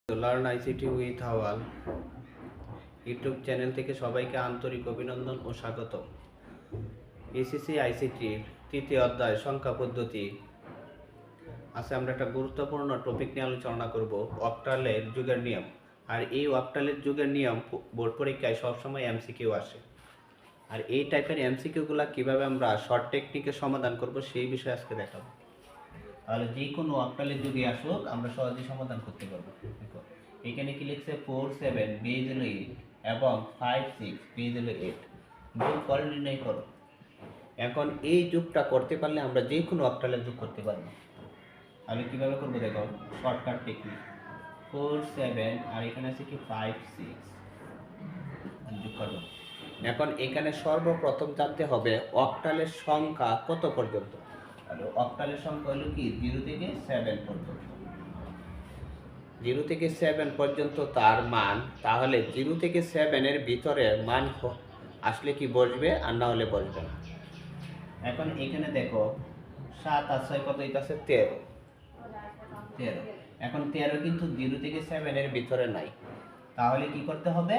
Learn ICT with হাওয়াল YouTube channel থেকে সবাইকে আন্তরিক অভিনন্দন ও স্বাগত। এসএসসি আইসিটির তৃতীয় অধ্যায় সংখ্যা পদ্ধতি। আজকে আমরা একটা গুরুত্বপূর্ণ টপিক নিয়ে আলোচনা করব, অক্টালের যুগের নিয়ম। আর এই অক্টালের যুগের নিয়ম বোর্ড পরীক্ষায় সবসময় এমসিকিউ আসে। আর এই টাইপের এমসিকিউগুলো কীভাবে আমরা শর্ট টেকনিকে সমাধান করব সেই বিষয়ে আজকে দেখাবো। তাহলে যে কোনো অক্টালের যুগে আসুক আমরা সহজেই সমাধান করতে পারবো। দেখো এখানে কি লিখছে 4 7 পেজ হলো 8 এবং 5 6 পেজ হলো 8। যোগ করে নির্ণয় করো। এখন এই যোগটা করতে পারলে আমরা যে কোনো অক্টালের যোগ করতে পারবো। তাহলে কিভাবে করবো দেখো, শর্টকাট টেকনিক। 4 7 আর এখানে আছে কি 5 6 যোগ করবো। এখন এখানে সর্বপ্রথম জানতে হবে অক্টালের সংখ্যা কত পর্যন্ত। তাহলে অক্টালের সংখ্যা হলো কি 0 থেকে 7 পর্যন্ত। 0 থেকে 7 পর্যন্ত তার মান, তাহলে 0 থেকে 7 এর ভিতরে মান আসলে কি বসবে আর না হলে বসবে না। এখন এখানে দেখো 7 আর 6 কত হইতাছে 13। এখন 13 কিন্তু 0 থেকে 7 এর ভিতরে নাই। তাহলে কি করতে হবে,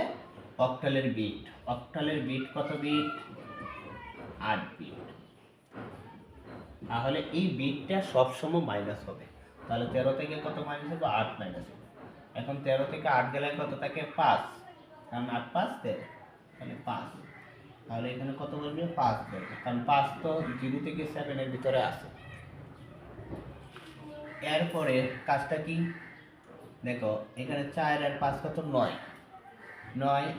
অক্টালের বিট। অক্টালের বিট কত বিট? 8 বিট। তাহলে এই বিটটা সবসময় মাইনাস হবে। তাহলে 13 থেকে কত মাইনাস হবে? 8 মাইনাস হবে। এখন 13 থেকে 8 গেলে কত থাকে? 5। কারণ 8 5 13, তাহলে 5। তাহলে এখানে কত বলবে? 5 বলবে, কারণ 5 তো 0 থেকে 7 এর ভিতরে আছে। এরপরে কাজটা কি দেখো, এখানে 4 আর 5 কত? 9।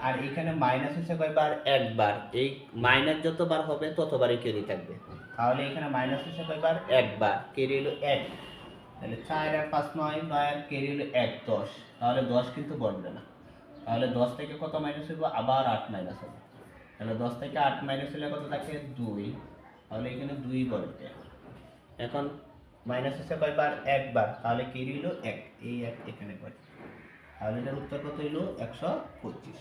আর এখানে মাইনাস হচ্ছে কয়বার? একবার। এই মাইনাস যতবার হবে ততবারই ক্যারি থাকবে। তাহলে এখানে মাইনাস হচ্ছে কয়বার? একবার। ক্যারি হলো 1। তাহলে 4 আর 5 9, আর ক্যারি হলো 1 10। তাহলে 10 কিন্তু বলবে না। তাহলে 10 থেকে কত মাইনাস হবে? আবার 8 মাইনাস হবে। তাহলে 10 থেকে 8 মাইনাস হলে কত থাকে? 2। তাহলে এখানে 2 বলবে। এখন মাইনাস হচ্ছে কয়বার? একবার। তাহলে ক্যারি হলো 1। এই 1 এখানে পড়ে। তাহলে এটার উত্তর কত হইল? 125।